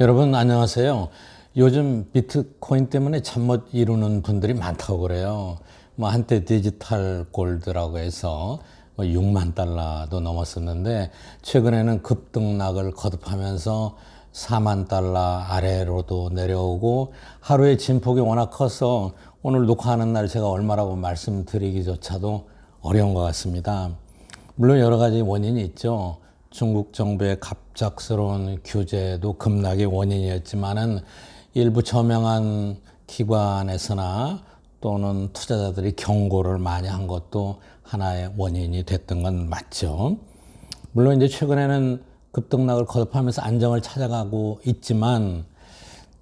여러분 안녕하세요. 요즘 비트코인 때문에 잠 못 이루는 분들이 많다고 그래요. 한때 디지털 골드라고 해서 6만 달러도 넘었었는데 최근에는 급등락을 거듭하면서 4만 달러 아래로도 내려오고 하루의 진폭이 워낙 커서 오늘 녹화하는 날 제가 얼마라고 말씀드리기조차도 어려운 것 같습니다. 물론 여러 가지 원인이 있죠. 중국 정부의 갑작스러운 규제도 급락의 원인이었지만은 일부 저명한 기관에서나 또는 투자자들이 경고를 많이 한 것도 하나의 원인이 됐던 건 맞죠. 물론 이제 최근에는 급등락을 거듭하면서 안정을 찾아가고 있지만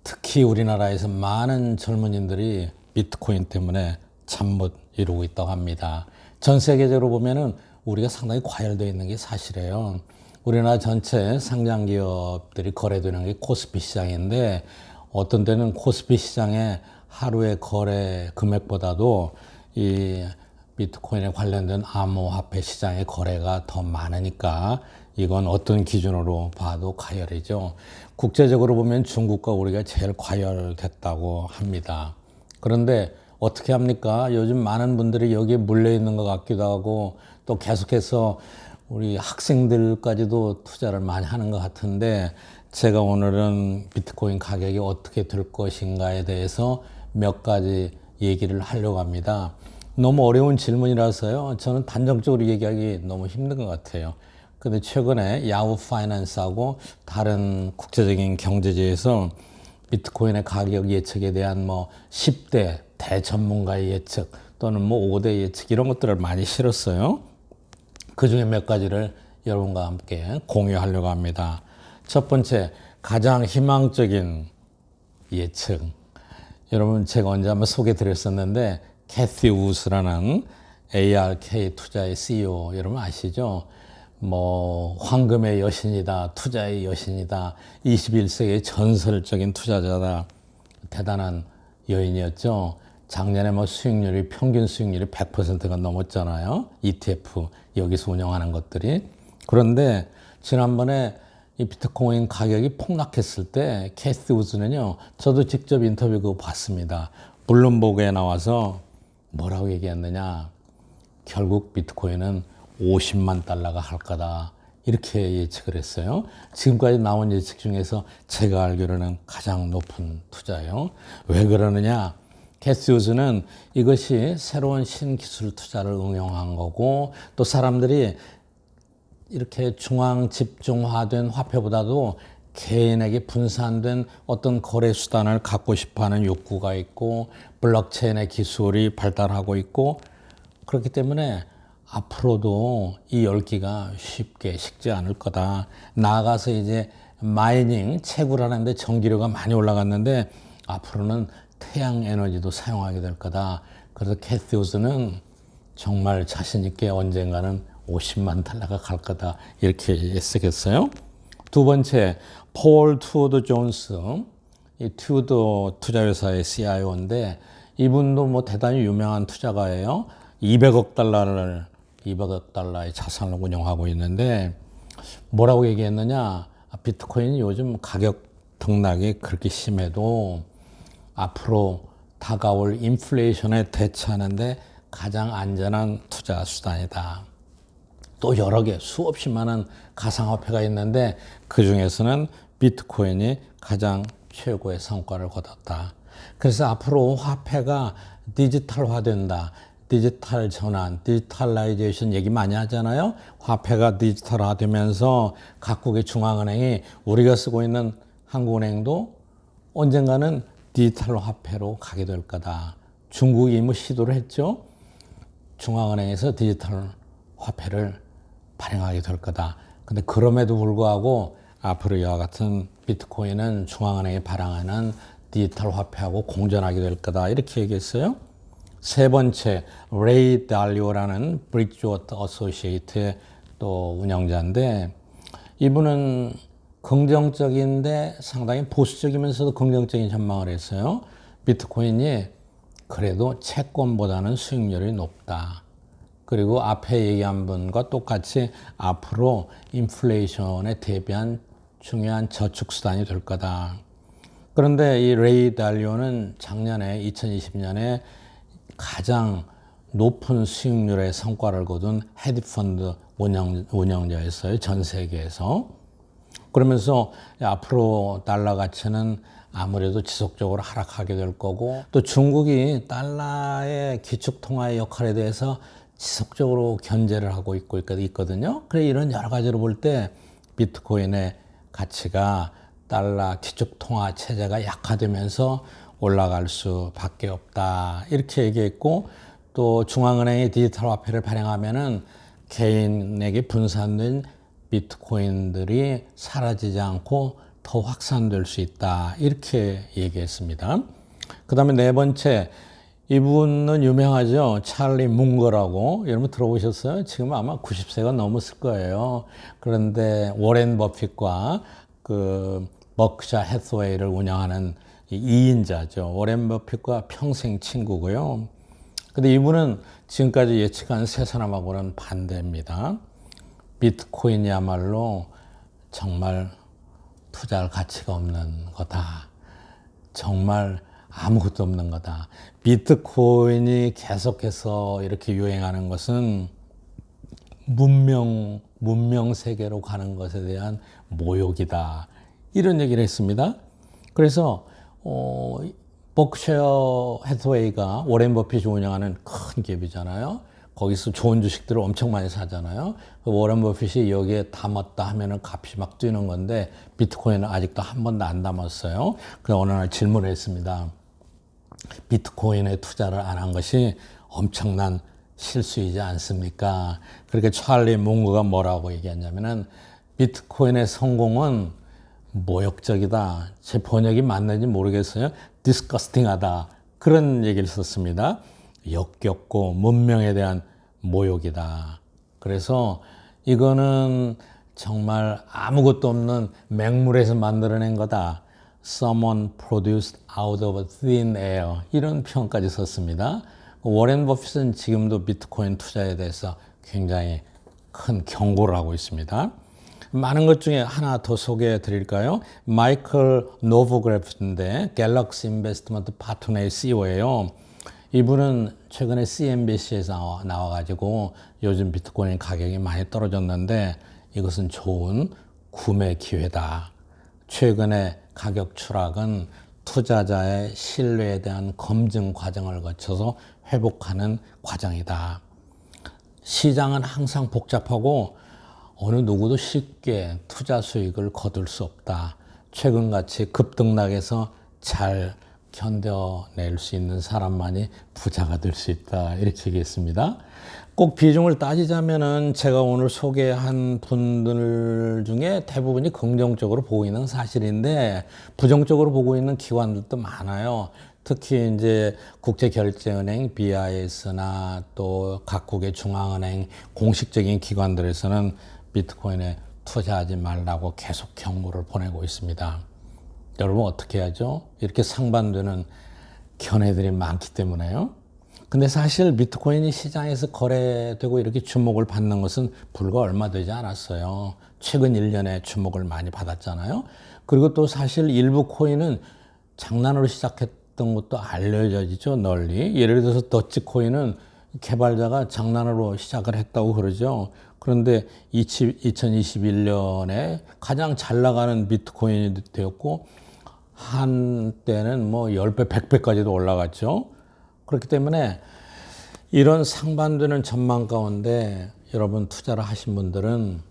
특히 우리나라에서 많은 젊은이들이 비트코인 때문에 잠 못 이루고 있다고 합니다. 전 세계적으로 보면은 우리가 상당히 과열되어 있는 게 사실이에요. 우리나라 전체 상장 기업들이 거래되는 게 코스피 시장인데 어떤 때는 코스피 시장의 하루의 거래 금액보다도 이 비트코인에 관련된 암호화폐 시장의 거래가 더 많으니까 이건 어떤 기준으로 봐도 과열이죠. 국제적으로 보면 중국과 우리가 제일 과열됐다고 합니다. 그런데 어떻게 합니까? 요즘 많은 분들이 여기에 물려 있는 것 같기도 하고 또 계속해서 우리 학생들까지도 투자를 많이 하는 것 같은데 제가 오늘은 비트코인 가격이 어떻게 될 것인가에 대해서 몇 가지 얘기를 하려고 합니다. 너무 어려운 질문이라서요. 저는 단정적으로 얘기하기 너무 힘든 것 같아요. 근데 최근에 야후 파이낸스하고 다른 국제적인 경제지에서 비트코인의 가격 예측에 대한 10대 대전문가의 예측 또는 5대 예측 이런 것들을 많이 실었어요. 그 중에 몇 가지를 여러분과 함께 공유하려고 합니다. 첫 번째, 가장 희망적인 예측. 여러분 제가 언제 한번 소개 드렸었는데 캐티 우스라는 ARK 투자의 CEO 여러분 아시죠? 황금의 여신이다, 투자의 여신이다, 21세기의 전설적인 투자자다, 대단한 여인이었죠. 작년에 수익률이 평균 수익률이 100%가 넘었잖아요. ETF 여기서 운영하는 것들이. 그런데 지난번에 이 비트코인 가격이 폭락했을 때 캐시 우즈는요. 저도 직접 인터뷰 그거 봤습니다. 블룸버그에 나와서 뭐라고 얘기했느냐. 결국 비트코인은 50만 달러가 할 거다. 이렇게 예측을 했어요. 지금까지 나온 예측 중에서 제가 알기로는 가장 높은 투자예요. 왜 그러느냐. 캐시우스는 이것이 새로운 신기술 투자를 응용한 거고 또 사람들이 이렇게 중앙 집중화된 화폐보다도 개인에게 분산된 어떤 거래 수단을 갖고 싶어하는 욕구가 있고 블록체인의 기술이 발달하고 있고 그렇기 때문에 앞으로도 이 열기가 쉽게 식지 않을 거다. 나아가서 이제 마이닝 채굴하는데 전기료가 많이 올라갔는데 앞으로는 태양 에너지도 사용하게 될 거다. 그래서 캐시우스는 정말 자신 있게 언젠가는 50만 달러가 갈 거다. 이렇게 예측했어요. 두 번째, 폴 투어더 존스, 이 투어더 투자회사의 CIO인데 이분도 대단히 유명한 투자가예요. 200억 달러의 자산을 운영하고 있는데 뭐라고 얘기했느냐? 비트코인이 요즘 가격 등락이 그렇게 심해도 앞으로 다가올 인플레이션에 대처하는데 가장 안전한 투자 수단이다. 또 여러 개 수없이 많은 가상화폐가 있는데 그 중에서는 비트코인이 가장 최고의 성과를 거뒀다. 그래서 앞으로 화폐가 디지털화된다. 디지털 전환, 디지털라이제이션 얘기 많이 하잖아요. 화폐가 디지털화되면서 각국의 중앙은행이 우리가 쓰고 있는 한국은행도 언젠가는 디지털 화폐로 가게 될 거다. 중국이 이미 시도를 했죠. 중앙은행에서 디지털 화폐를 발행하게 될 거다. 근데 그럼에도 불구하고 앞으로 이와 같은 비트코인은 중앙은행이 발행하는 디지털 화폐하고 공존하게 될 거다. 이렇게 얘기했어요. 세 번째, 레이 달리오라는 브리지워터 어소시에이트의 또 운영자인데 이분은 긍정적인데 상당히 보수적이면서도 긍정적인 전망을 했어요. 비트코인이 그래도 채권보다는 수익률이 높다. 그리고 앞에 얘기한 분과 똑같이 앞으로 인플레이션에 대비한 중요한 저축 수단이 될 거다. 그런데 이 레이 달리오는 작년에 2020년에 가장 높은 수익률의 성과를 거둔 헤지펀드 운영자였어요. 전 세계에서. 그러면서 앞으로 달러 가치는 아무래도 지속적으로 하락하게 될 거고, 또 중국이 달러의 기축통화의 역할에 대해서 지속적으로 견제를 하고 있거든요. 그래 이런 여러 가지로 볼 때 비트코인의 가치가 달러 기축통화 체제가 약화되면서 올라갈 수밖에 없다. 이렇게 얘기했고, 또 중앙은행이 디지털 화폐를 발행하면은 개인에게 분산된 비트코인들이 사라지지 않고 더 확산될 수 있다. 이렇게 얘기했습니다. 그 다음에 네 번째, 이분은 유명하죠. 찰리 뭉거라고. 여러분 들어보셨어요? 지금 아마 90세가 넘었을 거예요. 그런데 워렌 버핏과 그 버크셔 해서웨이를 운영하는 2인자죠. 워렌 버핏과 평생 친구고요. 근데 이분은 지금까지 예측한 세 사람하고는 반대입니다. 비트코인이야말로 정말 투자할 가치가 없는 거다. 정말 아무것도 없는 거다. 비트코인이 계속해서 이렇게 유행하는 것은 문명 세계로 가는 것에 대한 모욕이다. 이런 얘기를 했습니다. 그래서 버크셔 해서웨이가 워렌 버핏이 운영하는 큰 기업이잖아요. 거기서 좋은 주식들을 엄청 많이 사잖아요. 워렌 버핏이 여기에 담았다 하면은 값이 막 뛰는 건데 비트코인은 아직도 한 번도 안 담았어요. 그래서 어느 날 질문을 했습니다. 비트코인에 투자를 안 한 것이 엄청난 실수이지 않습니까? 그렇게 찰리 뭉거가 뭐라고 얘기했냐면은 비트코인의 성공은 모욕적이다. 제 번역이 맞는지 모르겠어요. disgusting하다. 그런 얘기를 썼습니다. 역겹고 문명에 대한 모욕이다. 그래서 이거는 정말 아무것도 없는 맹물에서 만들어낸 거다. Someone produced out of thin air. 이런 표현까지 썼습니다. 워렌 버핏은 지금도 비트코인 투자에 대해서 굉장히 큰 경고를 하고 있습니다. 많은 것 중에 하나 더 소개해 드릴까요? 마이클 노브그래프인데 갤럭시 인베스트먼트 파트너의 CEO예요. 이분은 최근에 CNBC에서 나와가지고 요즘 비트코인 가격이 많이 떨어졌는데 이것은 좋은 구매 기회다. 최근에 가격 추락은 투자자의 신뢰에 대한 검증 과정을 거쳐서 회복하는 과정이다. 시장은 항상 복잡하고 어느 누구도 쉽게 투자 수익을 거둘 수 없다. 최근같이 급등락에서 잘 견뎌낼 수 있는 사람만이 부자가 될 수 있다. 이렇게 얘기했습니다. 꼭 비중을 따지자면은 제가 오늘 소개한 분들 중에 대부분이 긍정적으로 보고 있는 사실인데 부정적으로 보고 있는 기관들도 많아요. 특히 이제 국제결제은행 BIS나 또 각국의 중앙은행 공식적인 기관들에서는 비트코인에 투자하지 말라고 계속 경고를 보내고 있습니다. 여러분 어떻게 하죠? 이렇게 상반되는 견해들이 많기 때문에요. 근데 사실 비트코인이 시장에서 거래되고 이렇게 주목을 받는 것은 불과 얼마 되지 않았어요. 최근 1년에 주목을 많이 받았잖아요. 그리고 또 사실 일부 코인은 장난으로 시작했던 것도 알려져지죠, 널리. 예를 들어서 더치코인은 개발자가 장난으로 시작을 했다고 그러죠. 그런데 2021년에 가장 잘 나가는 비트코인이 되었고 한때는 뭐 10배, 100배까지도 올라갔죠. 그렇기 때문에 이런 상반되는 전망 가운데 여러분 투자를 하신 분들은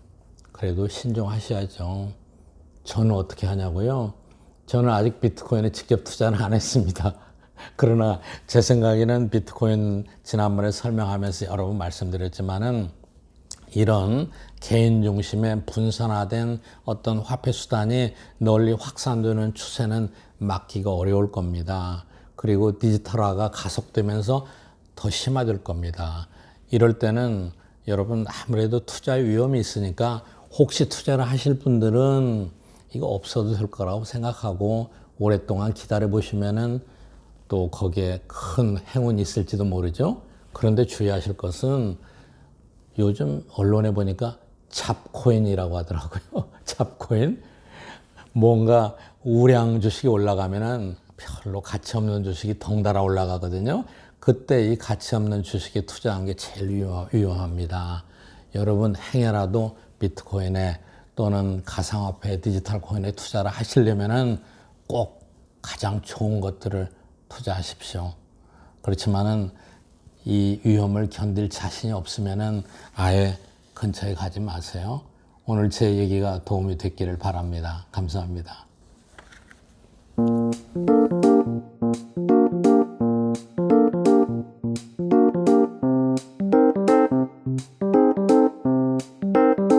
그래도 신중하셔야죠. 저는 어떻게 하냐고요? 저는 아직 비트코인에 직접 투자는 안 했습니다. 그러나 제 생각에는 비트코인 지난번에 설명하면서 여러 번 말씀드렸지만은 이런 개인 중심의 분산화된 어떤 화폐 수단이 널리 확산되는 추세는 막기가 어려울 겁니다. 그리고 디지털화가 가속되면서 더 심화될 겁니다. 이럴 때는 여러분 아무래도 투자 위험이 있으니까 혹시 투자를 하실 분들은 이거 없어도 될 거라고 생각하고 오랫동안 기다려 보시면은 또 거기에 큰 행운이 있을지도 모르죠. 그런데 주의하실 것은 요즘 언론에 보니까 잡코인이라고 하더라고요. 잡코인. 뭔가 우량 주식이 올라가면은 별로 가치 없는 주식이 덩달아 올라가거든요. 그때 이 가치 없는 주식에 투자하는 게 제일 위험합니다. 여러분 행여라도 비트코인에 또는 가상화폐 디지털 코인에 투자를 하시려면은 꼭 가장 좋은 것들을 투자하십시오. 그렇지만은 이 위험을 견딜 자신이 없으면은 아예 근처에 가지 마세요. 오늘 제 얘기가 도움이 됐기를 바랍니다. 감사합니다.